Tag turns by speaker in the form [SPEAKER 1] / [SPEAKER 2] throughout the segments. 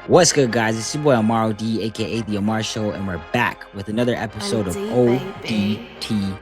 [SPEAKER 1] What's good, guys? It's your boy Amaro D, aka The Amar Show, and we're back with another episode of ODTV.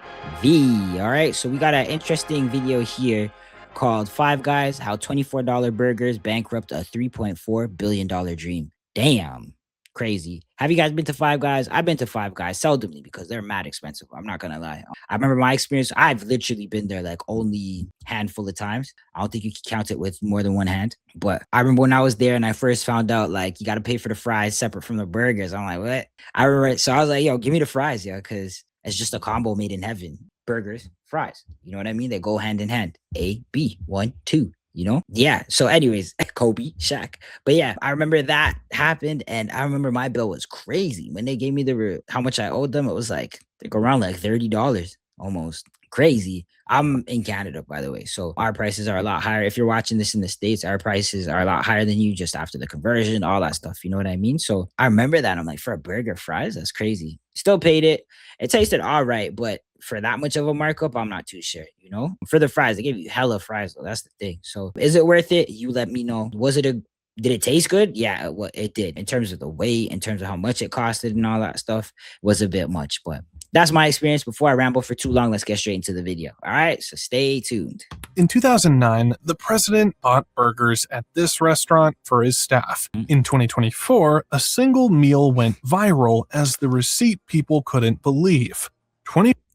[SPEAKER 1] All right, so we got an interesting video here called Five Guys: How $24 Burgers Bankrupt a $3.4 billion Dream. Damn, crazy. Have you guys been to Five Guys? I've been to Five Guys seldomly because they're mad expensive. I'm not gonna lie. I remember my experience. I've literally been there like only handful of times. I don't think you can count it with more than one hand. But I remember when I was there and I first found out like you got to pay for the fries separate from the burgers. I'm like, what? I remember. So I was like, yo, give me the fries, yo, because it's just a combo made in heaven. Burgers, fries. You know what I mean? They go hand in hand. A, B, 1, 2. You know? Yeah. So, anyways, Kobe, Shaq. But yeah, I remember that happened, and I remember my bill was crazy when they gave me how much I owed them. It was like around like $30 almost. Crazy. I'm in Canada, by the way, so our prices are a lot higher. If you're watching this in the States, our prices are a lot higher than you just after the conversion, all that stuff. You know what I mean? So I remember that. I'm like, for a burger, fries, that's crazy. Still paid it. It tasted all right, but for that much of a markup, I'm not too sure, you know? For the fries, they gave you hella fries, though. That's the thing. So is it worth it? You let me know. Did it taste good? Yeah, it did. In terms of the weight, in terms of how much it costed and all that stuff, was a bit much. But that's my experience. Before I ramble for too long, let's get straight into the video. All right, so stay tuned.
[SPEAKER 2] In 2009, the president bought burgers at this restaurant for his staff. In 2024, a single meal went viral as the receipt people couldn't believe.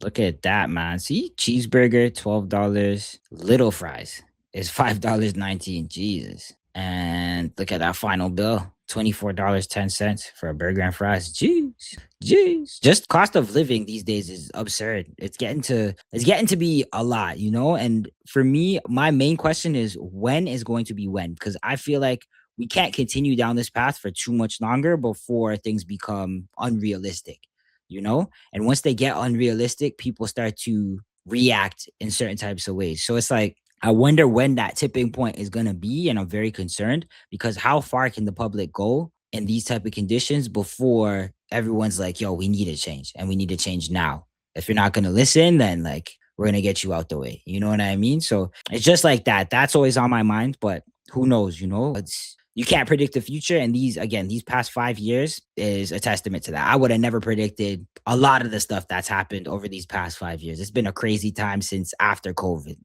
[SPEAKER 1] Look at that, man. See, cheeseburger, $12. Little fries is $5.19. Jesus. And look at that final bill, $24.10 for a burger and fries. Jeez. Just cost of living these days is absurd. It's getting to be a lot, you know? And for me, my main question is when is going to be when? Because I feel like we can't continue down this path for too much longer before things become unrealistic, you know? And once they get unrealistic, people start to react in certain types of ways. So it's like, I wonder when that tipping point is going to be, and I'm very concerned because how far can the public go in these type of conditions before everyone's like, yo, we need to change and we need to change now. If you're not going to listen, then like we're going to get you out the way. You know what I mean? So it's just like that. That's always on my mind, but who knows, you know? You can't predict the future. And these past 5 years is a testament to that. I would have never predicted a lot of the stuff that's happened over these past 5 years. It's been a crazy time since after COVID.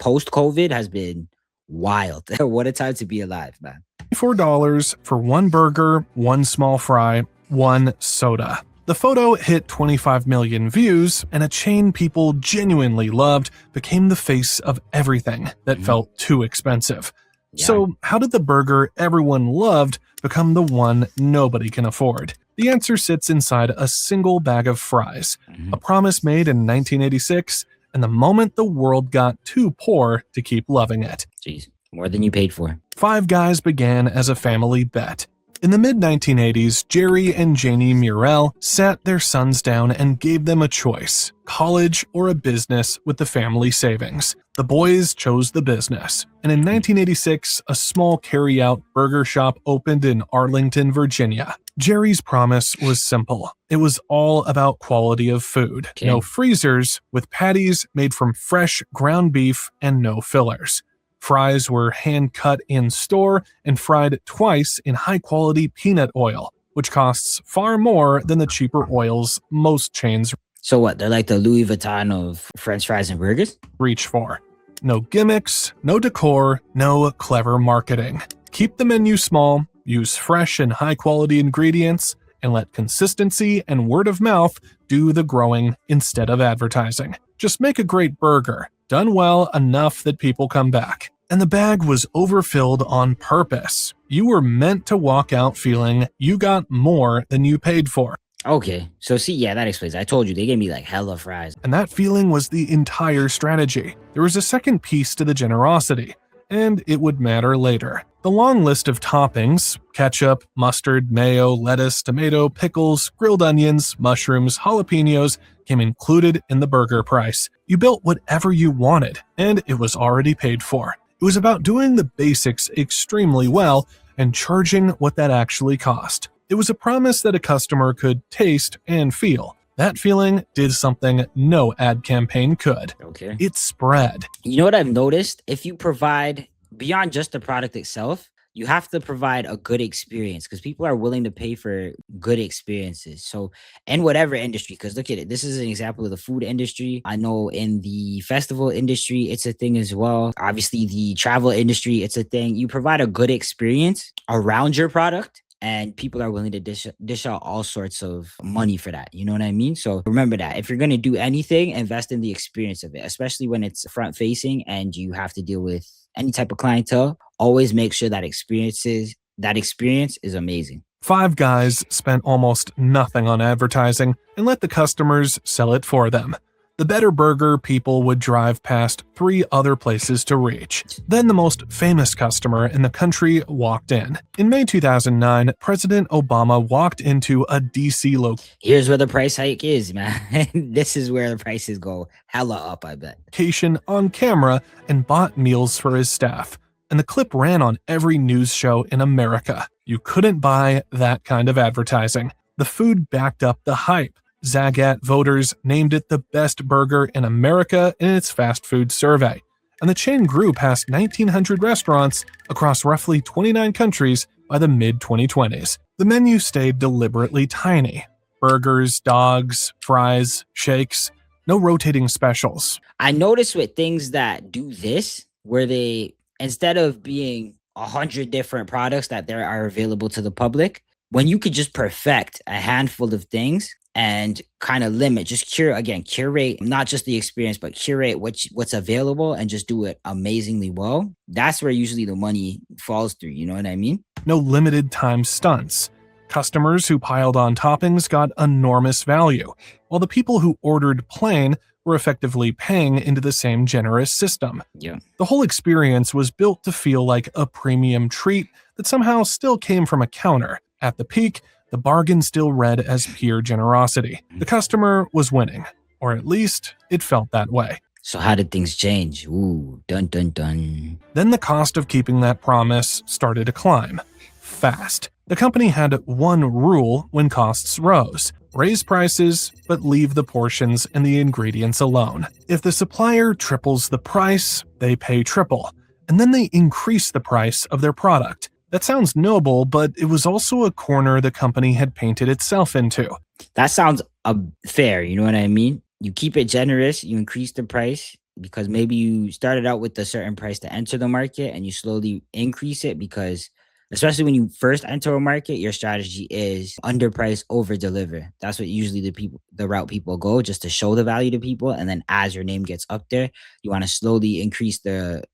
[SPEAKER 1] Post-COVID has been wild. What a time to be alive, man.
[SPEAKER 2] $4 for one burger, one small fry, one soda. The photo hit 25 million views, and a chain people genuinely loved became the face of everything that felt too expensive. Yeah. So how did the burger everyone loved become the one nobody can afford? The answer sits inside a single bag of fries, a promise made in 1986, and the moment the world got too poor to keep loving it.
[SPEAKER 1] Jeez, more than you paid for.
[SPEAKER 2] Five Guys began as a family bet. In the mid-1980s, Jerry and Janie Murrell sat their sons down and gave them a choice, college or a business with the family savings. The boys chose the business, and in 1986, a small carry-out burger shop opened in Arlington, Virginia. Jerry's promise was simple. It was all about quality of food. Okay. No freezers, with patties made from fresh ground beef and no fillers. Fries were hand-cut in-store and fried twice in high-quality peanut oil, which costs far more than the cheaper oils most chains.
[SPEAKER 1] So what, they're like the Louis Vuitton of French fries and burgers?
[SPEAKER 2] Reach for. No gimmicks, no decor, no clever marketing. Keep the menu small, use fresh and high-quality ingredients, and let consistency and word of mouth do the growing instead of advertising. Just make a great burger, done well enough that people come back. And the bag was overfilled on purpose. You were meant to walk out feeling you got more than you paid for.
[SPEAKER 1] Okay, so see, yeah, that explains. I told you, they gave me like hella fries.
[SPEAKER 2] And that feeling was the entire strategy. There was a second piece to the generosity, and it would matter later. The long list of toppings, ketchup, mustard, mayo, lettuce, tomato, pickles, grilled onions, mushrooms, jalapenos, came included in the burger price. You built whatever you wanted, and it was already paid for. It was about doing the basics extremely well and charging what that actually cost. It was a promise that a customer could taste and feel. That feeling did something no ad campaign could.
[SPEAKER 1] Okay.
[SPEAKER 2] It spread.
[SPEAKER 1] You know what I've noticed? If you provide, beyond just the product itself, you have to provide a good experience because people are willing to pay for good experiences. So, in whatever industry, because look at it, this is an example of the food industry. I know in the festival industry, it's a thing as well. Obviously, the travel industry, it's a thing. You provide a good experience around your product, and people are willing to dish out all sorts of money for that. You know what I mean? So remember that if you're going to do anything, invest in the experience of it, especially when it's front facing and you have to deal with any type of clientele. Always make sure that experience is amazing.
[SPEAKER 2] Five Guys spent almost nothing on advertising and let the customers sell it for them. The better burger people would drive past 3 other places to reach. Then the most famous customer in the country walked in. In May 2009, President Obama walked into a DC
[SPEAKER 1] Here's where the price hike is, man. This is where the prices go hella up, I bet.
[SPEAKER 2] location on camera and bought meals for his staff. And the clip ran on every news show in America. You couldn't buy that kind of advertising. The food backed up the hype. Zagat voters named it the best burger in America in its fast food survey, and the chain grew past 1,900 restaurants across roughly 29 countries by the mid-2020s. The menu stayed deliberately tiny. Burgers, dogs, fries, shakes, no rotating specials.
[SPEAKER 1] I noticed with things that do this, where they, instead of being 100 different products that there are available to the public, when you could just perfect a handful of things and kind of curate not just the experience, but curate what's available and just do it amazingly well. That's where usually the money falls through. You know what I mean?
[SPEAKER 2] No limited time stunts. Customers who piled on toppings got enormous value, while the people who ordered plain were effectively paying into the same generous system.
[SPEAKER 1] Yeah.
[SPEAKER 2] The whole experience was built to feel like a premium treat that somehow still came from a counter. At the peak, the bargain still read as pure generosity. The customer was winning, or at least it felt that way.
[SPEAKER 1] So how did things change? Ooh, dun dun dun.
[SPEAKER 2] Then the cost of keeping that promise started to climb. Fast. The company had one rule when costs rose: raise prices, but leave the portions and the ingredients alone. If the supplier triples the price, they pay triple, and then they increase the price of their product. That sounds noble, but it was also a corner the company had painted itself into.
[SPEAKER 1] That sounds fair. You know what I mean? You keep it generous, you increase the price because maybe you started out with a certain price to enter the market and you slowly increase it because, especially when you first enter a market, your strategy is underprice, over deliver. That's what usually the route people go, just to show the value to people. And then as your name gets up there, you want to slowly increase the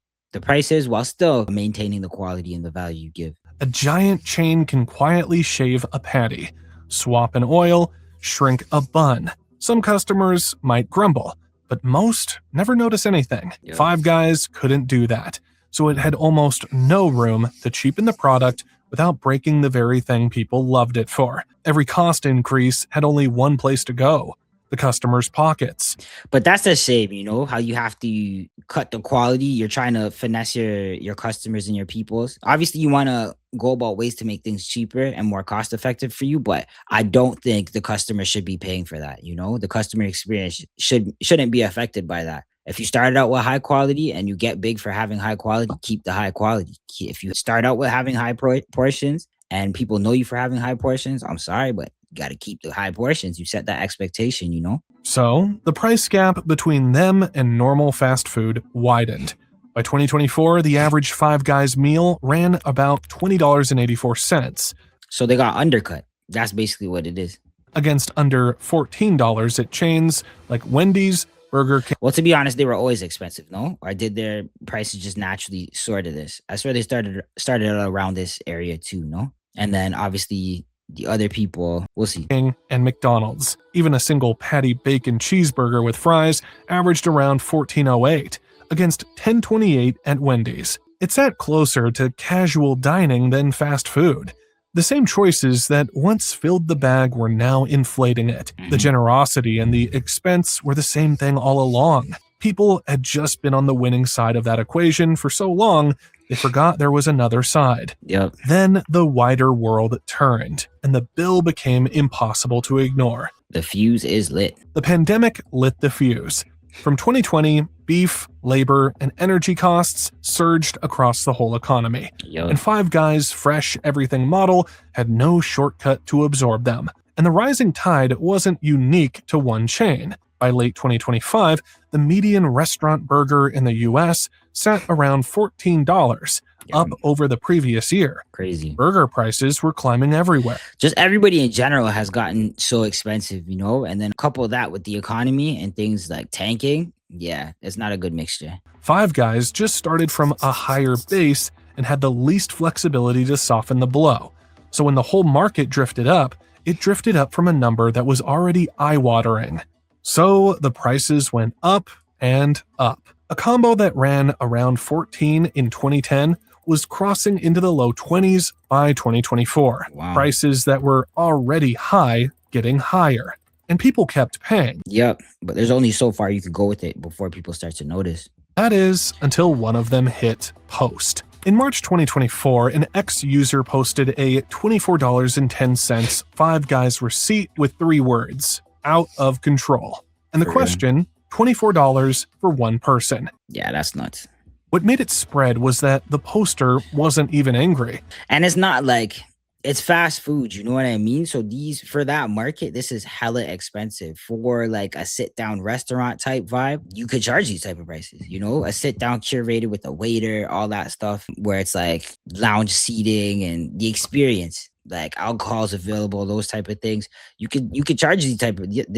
[SPEAKER 1] prices while still maintaining the quality and the value you give.
[SPEAKER 2] A giant chain can quietly shave a patty, swap an oil, shrink a bun. Some customers might grumble, but most never notice anything.
[SPEAKER 1] Yeah.
[SPEAKER 2] Five Guys couldn't do that, so it had almost no room to cheapen the product without breaking the very thing people loved it for. Every cost increase had only one place to go: the customer's pockets.
[SPEAKER 1] But that's a shame, you know, how you have to cut the quality. You're trying to finesse your customers and your peoples. Obviously, you want to go about ways to make things cheaper and more cost effective for you, but I don't think the customer should be paying for that. You know, the customer experience shouldn't be affected by that. If you started out with high quality and you get big for having high quality, keep the high quality. If you start out with having high portions and people know you for having high portions, I'm sorry, but you got to keep the high portions. You set that expectation, you know?
[SPEAKER 2] So, the price gap between them and normal fast food widened. By 2024, the average Five Guys meal ran about $20.84.
[SPEAKER 1] So they got undercut. That's basically what it is.
[SPEAKER 2] Against under $14 at chains like Wendy's, Burger King.
[SPEAKER 1] Well, to be honest, they were always expensive, no? Or did their prices just naturally soar to this? I swear they started around this area too, no? And then obviously the other people, we'll see.
[SPEAKER 2] And McDonald's. Even a single patty bacon cheeseburger with fries averaged around $14.08 against $10.28 at Wendy's. It's that closer to casual dining than fast food. The same choices that once filled the bag were now inflating it. The generosity and the expense were the same thing all along. People had just been on the winning side of that equation for so long, they forgot there was another side.
[SPEAKER 1] Yep.
[SPEAKER 2] Then the wider world turned, and the bill became impossible to ignore.
[SPEAKER 1] The fuse is lit.
[SPEAKER 2] The pandemic lit the fuse. From 2020 beef, labor, and energy costs surged across the whole economy.
[SPEAKER 1] Yo,
[SPEAKER 2] And Five Guys' fresh everything model had no shortcut to absorb them. And the rising tide wasn't unique to one chain. By late 2025, the median restaurant burger in the US sat around $14, up over the previous year.
[SPEAKER 1] crazy.
[SPEAKER 2] Burger prices were climbing everywhere.
[SPEAKER 1] Just everybody in general has gotten so expensive, you know, and then couple that with the economy and things like tanking. Yeah, it's not a good mixture.
[SPEAKER 2] Five Guys just started from a higher base and had the least flexibility to soften the blow. So when the whole market drifted up, it drifted up from a number that was already eye-watering. So the prices went up and up. A combo that ran around 14 in 2010 was crossing into the low 20s by 2024.
[SPEAKER 1] Wow.
[SPEAKER 2] Prices that were already high getting higher. And people kept paying.
[SPEAKER 1] Yep, but there's only so far you could go with it before people start to notice.
[SPEAKER 2] That is, until one of them hit post. In March 2024, an ex-user posted a $24.10 Five Guys receipt with 3 words, out of control. And the
[SPEAKER 1] For real?
[SPEAKER 2] question, $24 for one person.
[SPEAKER 1] Yeah, that's nuts.
[SPEAKER 2] What made it spread was that the poster wasn't even angry.
[SPEAKER 1] And it's not like it's fast food, you know what I mean? So these, for that market, this is hella expensive. For like a sit down restaurant type vibe, you could charge these type of prices, you know, a sit down curated with a waiter, all that stuff, where it's like lounge seating and the experience, like alcohol's available, those type of things. You could charge this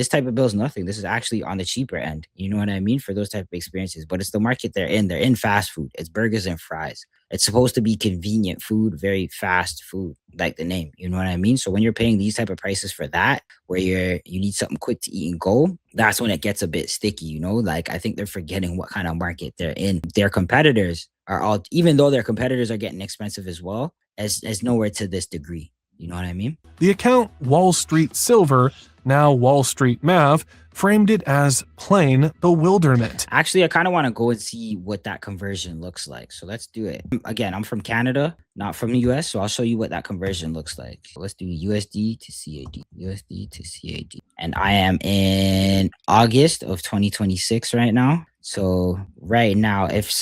[SPEAKER 1] type of bills nothing. This is actually on the cheaper end, you know what I mean, for those type of experiences. But it's the market they're in fast food. It's burgers and fries. It's supposed to be convenient food, very fast food, like the name, you know what I mean? So when you're paying these type of prices for that, where you need something quick to eat and go, that's when it gets a bit sticky, you know? Like, I think they're forgetting what kind of market they're in. Their competitors are all, even though their competitors are getting expensive as well, as nowhere to this degree. You know what I mean?
[SPEAKER 2] The account Wall Street Silver, now Wall Street Mav, framed it as plain bewilderment.
[SPEAKER 1] Actually, I kind of want to go and see what that conversion looks like. So let's do it. Again, I'm from Canada, not from the US. So I'll show you what that conversion looks like. Let's do USD to CAD, USD to CAD. And I am in August of 2026 right now. So right now, if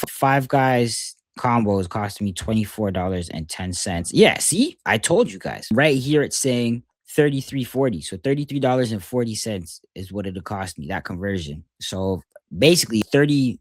[SPEAKER 1] Five Guys combo is costing me $24.10. Yeah, see, I told you guys. Right here, it's saying $33.40. So $33.40 is what it'll cost me, that conversion. So basically $30,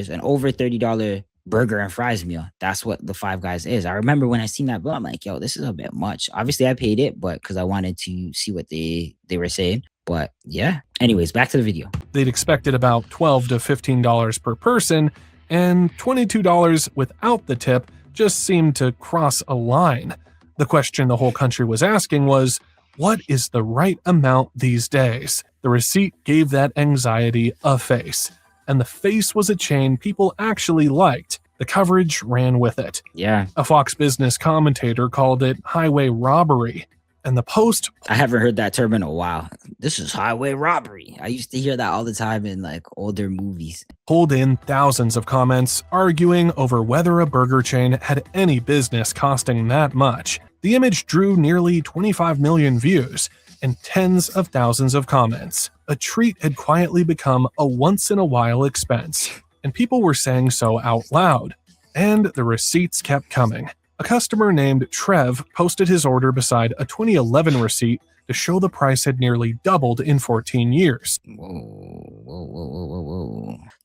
[SPEAKER 1] an over $30 burger and fries meal. That's what the Five Guys is. I remember when I seen that bill, I'm like, yo, this is a bit much. Obviously, I paid it, but because I wanted to see what they were saying. But yeah. Anyways, back to the video.
[SPEAKER 2] They'd expected about $12 to $15 per person, and $22 without the tip just seemed to cross a line. The question the whole country was asking was, what is the right amount these days? The receipt gave that anxiety a face, and the face was a chain people actually liked. The coverage ran with it.
[SPEAKER 1] Yeah.
[SPEAKER 2] A Fox Business commentator called it highway robbery. And the Post,
[SPEAKER 1] I haven't heard that term in a while. This is highway robbery. I used to hear that all the time in like older movies.
[SPEAKER 2] pulled in thousands of comments arguing over whether a burger chain had any business costing that much. The image drew nearly 25 million views and tens of thousands of comments. A treat had quietly become a once-in-a-while expense, and people were saying so out loud. And the receipts kept coming. A customer named Trev posted his order beside a 2011 receipt to show the price had nearly doubled in 14 years.
[SPEAKER 1] Whoa.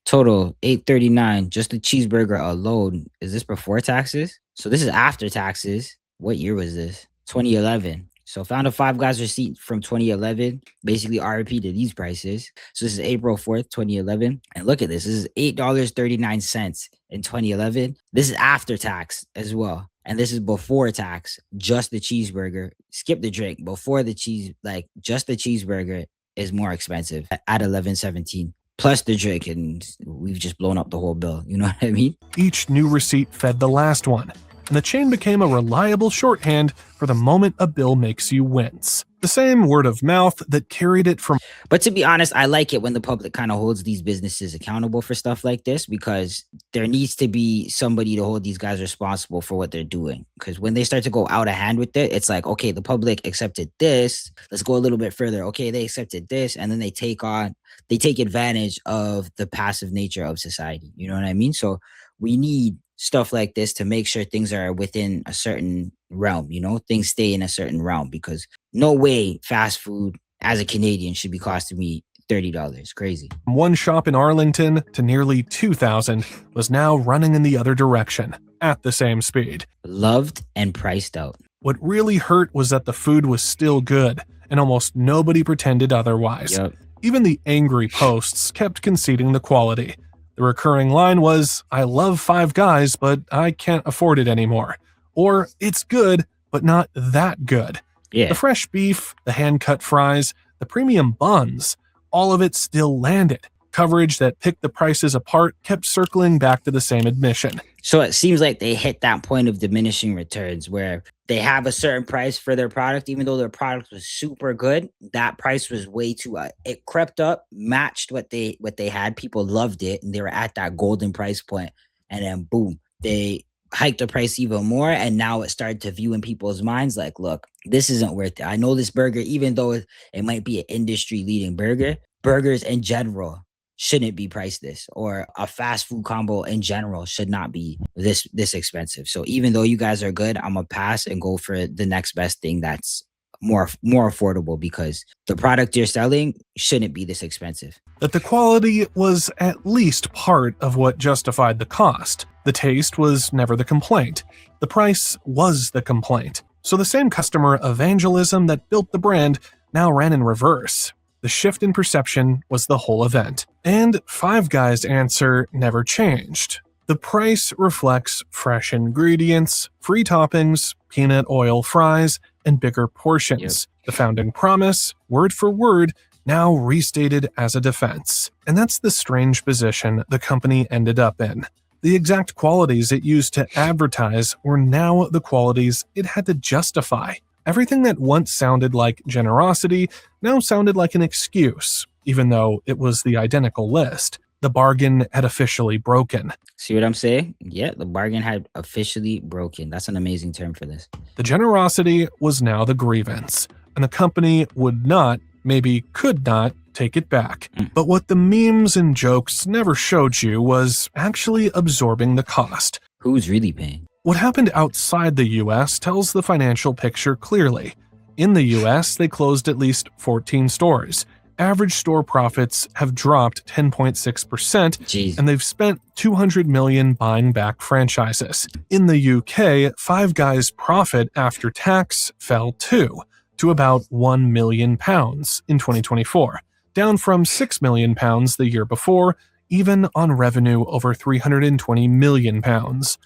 [SPEAKER 1] Total $8.39. Just the cheeseburger alone. Is this before taxes? So this is after taxes. What year was this? 2011. So found a Five Guys receipt from 2011, basically RP to these prices. So this is April 4th, 2011. And look at this. This is $8.39 in 2011. This is after tax as well. And this is before tax, just the cheeseburger. Skip the drink. Before the cheese, like just the cheeseburger is more expensive at $11.17. Plus the drink, and we've just blown up the whole bill. You know what I mean?
[SPEAKER 2] Each new receipt fed the last one, and the chain became a reliable shorthand for the moment a bill makes you wince. The same word of mouth that carried it from.
[SPEAKER 1] But to be honest, I like it when the public kind of holds these businesses accountable for stuff like this, because there needs to be somebody to hold these guys responsible for what they're doing. Because when they start to go out of hand with it, it's like, okay, the public accepted this. Let's go a little bit further. Okay, they accepted this. And then they take on they take advantage of the passive nature of society. You know what I mean? So we need stuff like this to make sure things are within a certain realm, things stay in a certain realm, because no way fast food as a Canadian should be costing me $30. Crazy.
[SPEAKER 2] From one shop in Arlington to nearly 2,000 was now running in the other direction at the same speed.
[SPEAKER 1] Loved and priced out.
[SPEAKER 2] What really hurt was that the food was still good, and almost nobody pretended otherwise.
[SPEAKER 1] Yep.
[SPEAKER 2] Even the angry posts kept conceding the quality. The recurring line was, "I love Five Guys, but I can't afford it anymore." Or, "It's good, but not that good."
[SPEAKER 1] Yeah.
[SPEAKER 2] The fresh beef, the hand-cut fries, the premium buns, all of it still landed. Coverage that picked the prices apart kept circling back to the same admission.
[SPEAKER 1] So it seems like they hit that point of diminishing returns where they have a certain price for their product, even though their product was super good. That price was way too it crept up, matched what they had. People loved it, and they were at that golden price point. And then boom, they hiked the price even more, and now it started to view in people's minds like, look, this isn't worth it. I know this burger, even though it might be an industry leading burger, burgers in general shouldn't be priced this, or a fast food combo in general should not be this expensive. So even though you guys are good, I'm gonna pass and go for the next best thing that's more affordable, because the product you're selling shouldn't be this expensive.
[SPEAKER 2] That the quality was at least part of what justified the cost. The taste was never the complaint. The price was the complaint. So the same customer evangelism that built the brand now ran in reverse. The shift in perception was the whole event. And Five Guys' answer never changed. The price reflects fresh ingredients, free toppings, peanut oil fries, and bigger portions.
[SPEAKER 1] Yep.
[SPEAKER 2] The founding promise, word for word, now restated as a defense. And that's the strange position the company ended up in. The exact qualities it used to advertise were now the qualities it had to justify. Everything that once sounded like generosity now sounded like an excuse, even though it was the identical list. The bargain had officially broken.
[SPEAKER 1] See what I'm saying? Yeah, the bargain had officially broken. That's an amazing term for this.
[SPEAKER 2] The generosity was now the grievance, and the company would not, maybe could not, take it back. But what the memes and jokes never showed you was actually absorbing the cost.
[SPEAKER 1] Who's really paying?
[SPEAKER 2] What happened outside the US tells the financial picture clearly. In the US, they closed at least 14 stores. Average store profits have dropped 10.6%,
[SPEAKER 1] Jeez.
[SPEAKER 2] and they've spent $200 million buying back franchises. In the UK, Five Guys' profit after tax fell too, to about £1 million in 2024, down from £6 million the year before, even on revenue over £320 million.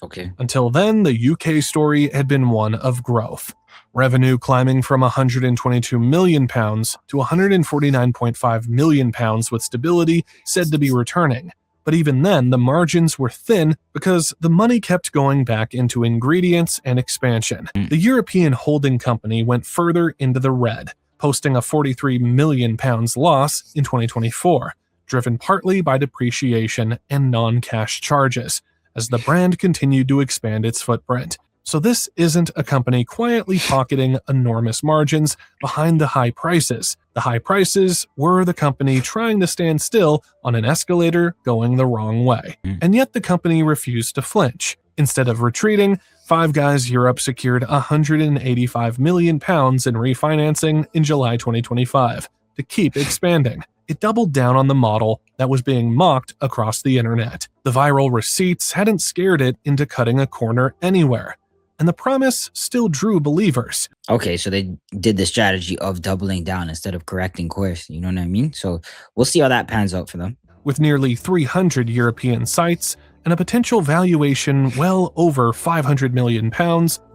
[SPEAKER 1] Okay.
[SPEAKER 2] Until then, the UK story had been one of growth. Revenue climbing from £122 million to £149.5 million with stability said to be returning. But even then, the margins were thin because the money kept going back into ingredients and expansion. The European holding company went further into the red, posting a £43 million loss in 2024. Driven partly by depreciation and non-cash charges, as the brand continued to expand its footprint. So this isn't a company quietly pocketing enormous margins behind the high prices. The high prices were the company trying to stand still on an escalator going the wrong way. And yet the company refused to flinch. Instead of retreating, Five Guys Europe secured £185 million in refinancing in July 2025 to keep expanding. It doubled down on the model that was being mocked across the internet. The viral receipts hadn't scared it into cutting a corner anywhere, and the promise still drew believers.
[SPEAKER 1] Okay, so they did the strategy of doubling down instead of correcting course. You know what I mean? So we'll see how that pans out for them.
[SPEAKER 2] With nearly 300 European sites and a potential valuation well over £500 million,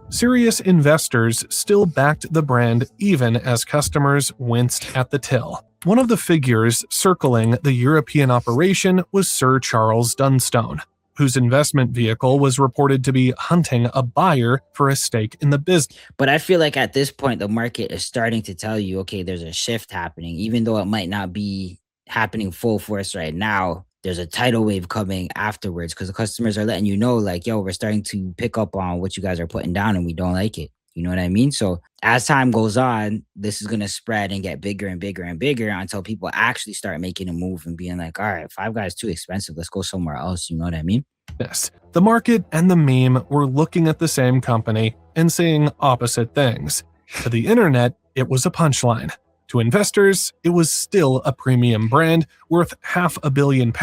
[SPEAKER 2] serious investors still backed the brand even as customers winced at the till. One of the figures circling the European operation was Sir Charles Dunstone, whose investment vehicle was reported to be hunting a buyer for a stake in the business.
[SPEAKER 1] But I feel like at this point, the market is starting to tell you, okay, there's a shift happening, even though it might not be happening full force right now. There's a tidal wave coming afterwards, because the customers are letting you know, like, yo, we're starting to pick up on what you guys are putting down and we don't like it. You know what I mean? So as time goes on, this is gonna spread and get bigger and bigger and bigger until people actually start making a move and being like, all right, Five Guys too expensive. Let's go somewhere else. You know what I mean?
[SPEAKER 2] Yes, the market and the meme were looking at the same company and saying opposite things. To the internet, it was a punchline. To investors, it was still a premium brand worth £500 million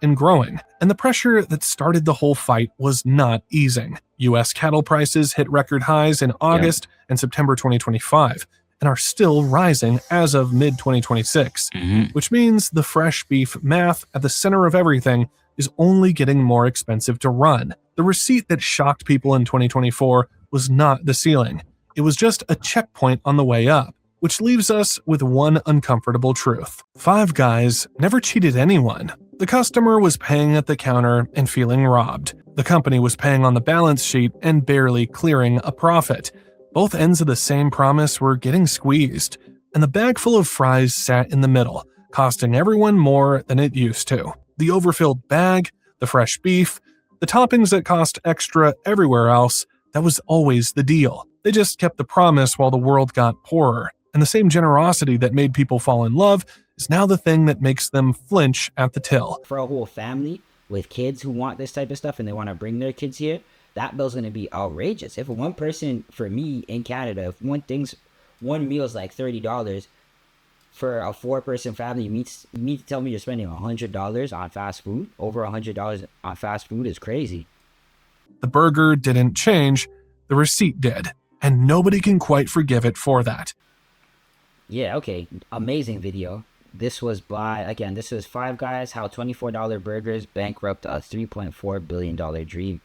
[SPEAKER 2] and growing. And the pressure that started the whole fight was not easing. US cattle prices hit record highs in August and September 2025 and are still rising as of mid-2026, which means the fresh beef math at the center of everything is only getting more expensive to run. The receipt that shocked people in 2024 was not the ceiling. It was just a checkpoint on the way up, which leaves us with one uncomfortable truth. Five Guys never cheated anyone. The customer was paying at the counter and feeling robbed. The company was paying on the balance sheet and barely clearing a profit. Both ends of the same promise were getting squeezed, and the bag full of fries sat in the middle, costing everyone more than it used to. The overfilled bag, the fresh beef, the toppings that cost extra everywhere else, that was always the deal. They just kept the promise while the world got poorer. And the same generosity that made people fall in love is now the thing that makes them flinch at the till.
[SPEAKER 1] For a whole family with kids who want this type of stuff and they want to bring their kids here, that bill's going to be outrageous. If one person, for me in Canada, if one meal is like $30, for a 4-person family, you mean to tell me you're spending $100 on fast food? Over $100 on fast food is crazy.
[SPEAKER 2] The burger didn't change, the receipt did, and nobody can quite forgive it for that.
[SPEAKER 1] Yeah, okay. Amazing video. This was Five Guys, how $24 burgers bankrupt a $3.4 billion dream.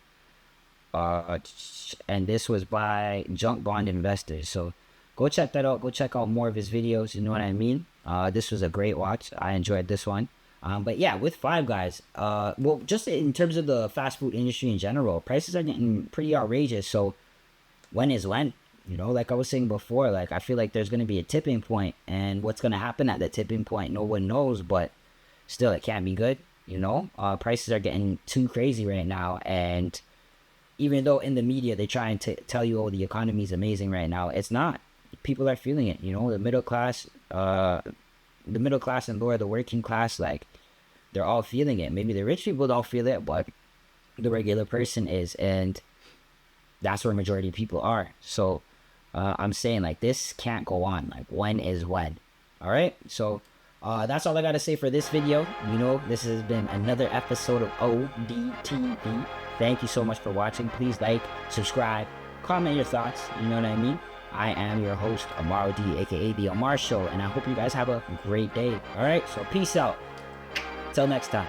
[SPEAKER 1] And this was by Junk Bond Investors. So go check that out. Go check out more of his videos. You know what I mean? This was a great watch. I enjoyed this one. But yeah, with Five Guys, well, just in terms of the fast food industry in general, prices are getting pretty outrageous. So when is when? You know, like I was saying before, like I feel like there's going to be a tipping point, and what's going to happen at that tipping point, no one knows, but still it can't be good. You know, prices are getting too crazy right now, and even though in the media they try and tell you, oh, the economy is amazing right now, it's not. People are feeling it. You know, the middle class and lower, the working class, like they're all feeling it. Maybe the rich people don't feel it, but the regular person is, and that's where majority of people are. So I'm saying, like, this can't go on. Like, when is when? All right, so that's all I gotta say for this video. You know, this has been another episode of ODTV. Thank you so much for watching. Please like, subscribe, comment your thoughts. You know what I mean? I am your host, Amaro D, aka The Amar Show, and I hope you guys have a great day. All right, so peace out. Till next time.